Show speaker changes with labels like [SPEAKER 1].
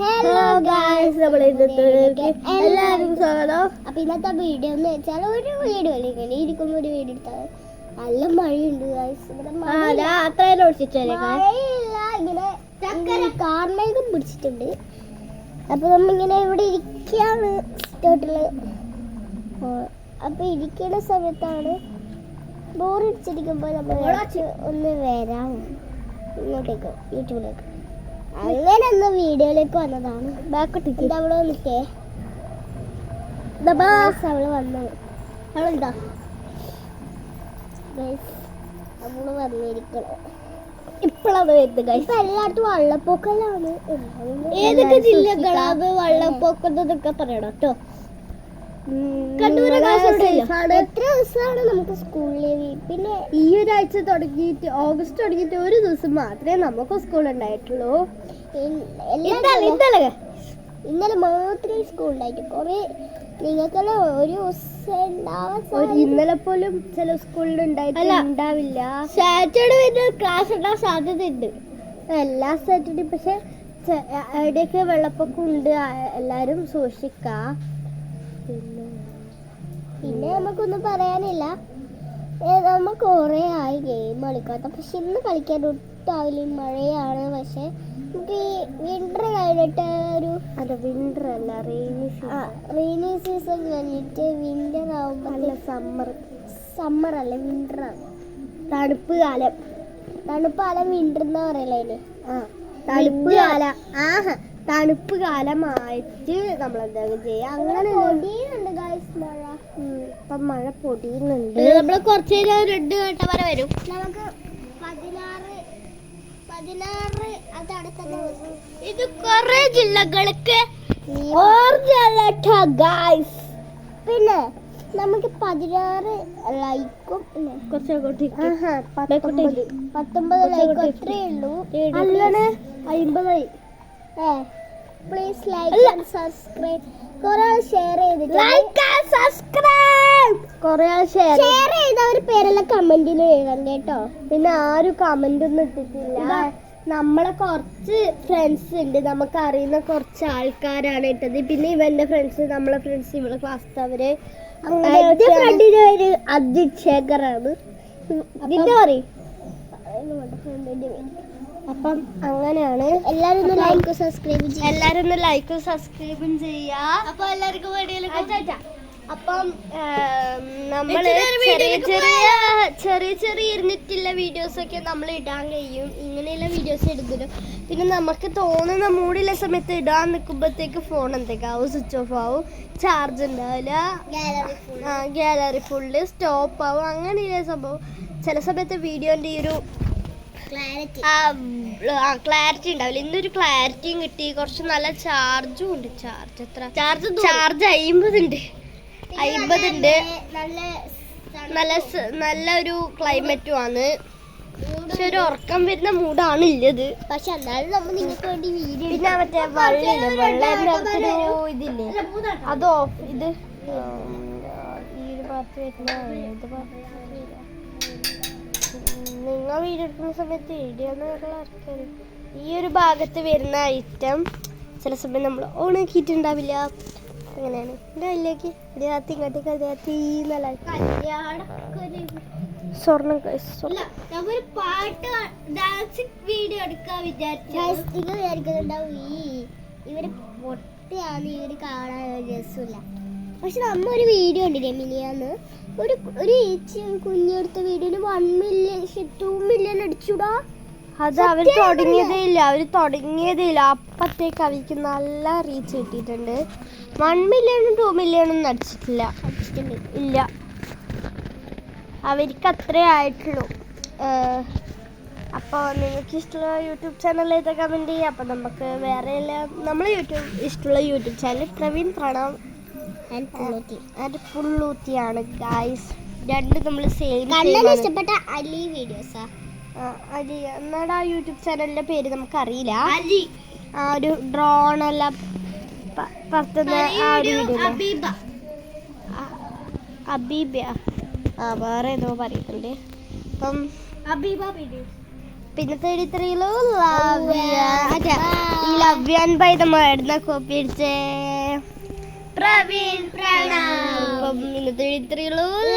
[SPEAKER 1] Hello guys, നമ്മൾ എല്ലാവർക്കും സ്വാഗതം.
[SPEAKER 2] അപ്പൊ ഇന്നത്തെ വീഡിയോ എന്ന് വെച്ചാൽ ഒരു വീഡിയോ ഇങ്ങനെ ഇരിക്കുമ്പോൾ ഒരു വീഡിയോ എടുത്താൽ നല്ല മഴയുണ്ട് ഗായ്സ്. ഇവിടെ മഴയില്ല, ഇങ്ങനെ കാർമേഘം പിടിച്ചിട്ടുണ്ട്. അപ്പൊ നമ്മിങ്ങനെ ഇവിടെ ഇരിക്കുകയാണ് സ്റ്റോട്ടില്. അപ്പൊ ഇരിക്കുന്ന സമയത്താണ് ബോറടിച്ചിരിക്കുമ്പോൾ നമ്മൾ ഒന്ന് വരാം ഇങ്ങോട്ടേക്ക്, യൂട്യൂബിലേക്ക്. അങ്ങനെ ഒന്ന് വീഡിയോയിലേക്ക് വന്നതാണ്. ബാക്കോട്ടേക്ക് അവിടെ വന്നിട്ടേ അവള് വന്നത്, അവളെന്താ അവള് വന്നിരിക്കണം. ഇപ്പോഴാണ് വരുന്നത്. ഇപ്പൊ എല്ലായിടത്തും വള്ളപ്പൊക്കലാണ്. ഏതൊക്കെ ജില്ലകളാണ് വള്ളപ്പൊക്കത്തൊക്കെ പറയണം കേട്ടോ. എത്ര ദിവസമാണ് നമുക്ക് സ്കൂൾ ലീവ്? പിന്നെ
[SPEAKER 1] ഈ ഒരാഴ്ച തുടങ്ങിയിട്ട്, ഓഗസ്റ്റ് തുടങ്ങിയിട്ട് ഒരു ദിവസം മാത്രമേ നമുക്ക് സ്കൂൾ ഉണ്ടായിട്ടുള്ളൂ.
[SPEAKER 2] ഇന്നലെ മാത്രമേ സ്കൂൾ ഉണ്ടായിട്ട്. കുറെ നിങ്ങൾക്കെല്ലാം ഒരു ദിവസം
[SPEAKER 1] ഇന്നലെ പോലും ചില സ്കൂളിൽ ഉണ്ടാവില്ല.
[SPEAKER 2] സാറ്റർഡേ പിന്നെ ക്ലാസ് ഉണ്ടാകാൻ സാധ്യതയുണ്ട്
[SPEAKER 1] എല്ലാ സാറ്റർഡേ. പക്ഷെ എവിടെയൊക്കെ വെള്ളപ്പൊക്കം ഉണ്ട്, എല്ലാരും സൂക്ഷിക്ക.
[SPEAKER 2] പിന്നെ നമുക്കൊന്നും പറയാനില്ല. നമ്മൾ കുറേ ആയി ഗെയിം കളിക്കാത്ത. പക്ഷെ ഇന്ന് കളിക്കാൻ ഒട്ടാവില്ല, മഴയാണ്. പക്ഷെ നമുക്ക് ഈ വിന്റർ കഴിഞ്ഞിട്ട്
[SPEAKER 1] വിന്റർ അല്ല,
[SPEAKER 2] റെയിനി സീസൺ കഴിഞ്ഞിട്ട് വിന്റർ ആവുമ്പോൾ സമ്മർ അല്ല വിന്റർ ആണ്.
[SPEAKER 1] തണുപ്പ് കാലം
[SPEAKER 2] വിന്റർ എന്ന് പറയല്ലേ.
[SPEAKER 1] തണുപ്പ് കാലമായിട്ട് നമ്മൾ എന്തായാലും ചെയ്യാം. അങ്ങനെ
[SPEAKER 2] പൊടിയുന്നുണ്ട് ഗായ്സ് മഴ.
[SPEAKER 1] ഇപ്പം മഴ പൊടിയുന്നുണ്ട്.
[SPEAKER 2] നമ്മൾ കുറച്ച് നേരം 2 ഘട്ടം വരെ വരും. നമുക്ക് 16 അത് അടുത്ത ദിവസം. ഇത് കുറെ ജില്ലകൾക്ക് ഓറഞ്ച് അലർട്ട് ഗായ്സ്. പിന്നെ നമുക്ക് 16 ലൈക്കും
[SPEAKER 1] 19
[SPEAKER 2] ലൈക്കും അത്രേ ഉള്ളൂ.
[SPEAKER 1] 50.
[SPEAKER 2] Please like and subscribe. കുറെ ഷെയർ ചെയ്തിട്ട് ഷെയർ ചെയ്തവർ പേരെല്ലാം കമന്റിൽ എഴുതണം കേട്ടോ.
[SPEAKER 1] പിന്നെ ആരും കമന്റ് ഒന്നും ഇട്ടിട്ടില്ല. നമ്മളെ കുറച്ച് ഫ്രണ്ട്സ് ഉണ്ട്, നമുക്ക് അറിയുന്ന കുറച്ച് ആൾക്കാരാണ് ഇട്ടത്. പിന്നെ ഇവന്റെ ഫ്രണ്ട്സ്, നമ്മളെ ഫ്രണ്ട്സ്, ഇവളെ ക്ലാസ്സിലെ അവര്.
[SPEAKER 2] ഫ്രണ്ടിന്റെ പേര് അജിത് ശേഖറാണ്.
[SPEAKER 1] ഇതിന്റെ പറയും. അപ്പം അങ്ങനെയാണ്.
[SPEAKER 2] എല്ലാരും ഒന്ന് ലൈക്കും
[SPEAKER 1] സബ്സ്ക്രൈബും ചെയ്യാ.
[SPEAKER 2] അപ്പൊ എല്ലാവർക്കും
[SPEAKER 1] അപ്പം നമ്മള് ചെറിയ ഇരുന്നിട്ടുള്ള വീഡിയോസ് ഒക്കെ നമ്മൾ ഇടാൻ കഴിയും. ഇങ്ങനെയുള്ള വീഡിയോസ് എടുക്കില്ല. പിന്നെ നമുക്ക് തോന്നുന്ന മൂടുള്ള സമയത്ത് ഇടാൻ നിൽക്കുമ്പോഴത്തേക്ക് ഫോൺ എന്തൊക്കെയാവും, സ്വിച്ച് ഓഫ് ആവും, ചാർജ് ഉണ്ടാവില്ല, ഗാലറി ഫുള്ള് സ്റ്റോപ്പ് ആവും. അങ്ങനെയുള്ള സംഭവം. ചില സമയത്ത് വീഡിയോന്റെ ഈ ഒരു ക്ലാരിറ്റി ഉണ്ടാവില്ല. ഇന്നൊരു ക്ലാരിറ്റിയും കിട്ടി, കുറച്ച് നല്ല ചാർജും ഉണ്ട്. ചാർജ് 50 ഉണ്ട്. നല്ലൊരു ക്ലൈമറ്റും ആണ്. പക്ഷെ ഒരു ഉറക്കം വരുന്ന മൂഡാണ് ഇല്ലത്.
[SPEAKER 2] പക്ഷെ എന്നാലും നമ്മൾ നിങ്ങൾക്ക് വേണ്ടി വീഡിയോ.
[SPEAKER 1] പിന്നെ മറ്റേ വെള്ളത്തിന്റെ ഇതില്ലേ, അത് ഓഫ്. ഇത് ഈ ഒരു ഭാഗത്ത് വരുന്ന നിങ്ങൾ വീഡിയോ എടുക്കുന്ന സമയത്ത് വീഡിയോന്ന് ഇറക്കിയത് ഈ ഒരു ഭാഗത്ത് വരുന്ന ഐറ്റം ചില സമയം നമ്മൾ ഓണാക്കിയിട്ടുണ്ടാവില്ല. അങ്ങനെയാണ്. എൻ്റെ അതിലേക്ക് രാത്രി ഇങ്ങോട്ടേക്ക് രാത്രി നല്ല സ്വർണ്ണം
[SPEAKER 2] പാട്ട് ഡാൻസ് വീഡിയോ എടുക്കാൻ വിചാരിക്കുന്നുണ്ടാവും. ഇവര് പൊട്ടയാണ്, ഇവര് കാണാൻ രസമില്ല. പക്ഷെ നമ്മൊരു വീഡിയോ ഉണ്ട് മിനിയാന്ന്, ഒരു കുഞ്ഞെടുത്ത വീഡിയോന് 1 മില്യൺ 2 മില്യൺ അടിച്ചുടാ.
[SPEAKER 1] അത് അവർ തുടങ്ങിയതേ ഇല്ല. അപ്പത്തേക്ക് അവർക്ക് നല്ല റീച്ച് കിട്ടിയിട്ടുണ്ട്. 1 മില്യണും 2 മില്യണും ഒന്നും അടിച്ചിട്ടില്ല. ഇല്ല, അവർക്ക് അത്രേ ആയിട്ടുള്ളൂ. അപ്പോൾ നിങ്ങൾക്ക് ഇഷ്ടമുള്ള യൂട്യൂബ് ചാനലിലേക്ക് കമൻറ്റ് ചെയ്യുക. അപ്പം നമുക്ക് വേറെ നമ്മളെ ഇഷ്ടമുള്ള YouTube channel Praveen Pranav and പുള്ളൂത്തിയാണ് ഗായ്സ്. രണ്ടും നമ്മൾ സെയിം.
[SPEAKER 2] ഇഷ്ടപ്പെട്ട അലി വീഡിയോസാ.
[SPEAKER 1] അലി എന്നാടാ യൂട്യൂബ് ചാനലിന്റെ പേര് നമുക്കറിയില്ല. ആ ഒരു ഡ്രോണെല്ലാം പറത്തുന്ന ആ ഒരു വീഡിയോ. അബീബ വേറെ ഏതോ പറയുന്നുണ്ട്. അപ്പം പിന്നെ 33 ലവ്യ ലവ്യ ബൈ നമ്മളായിരുന്ന കോപ്പി അടിച്ചേ പ്രവീൺ പ്രണവ്. അപ്പം പിന്നെ 33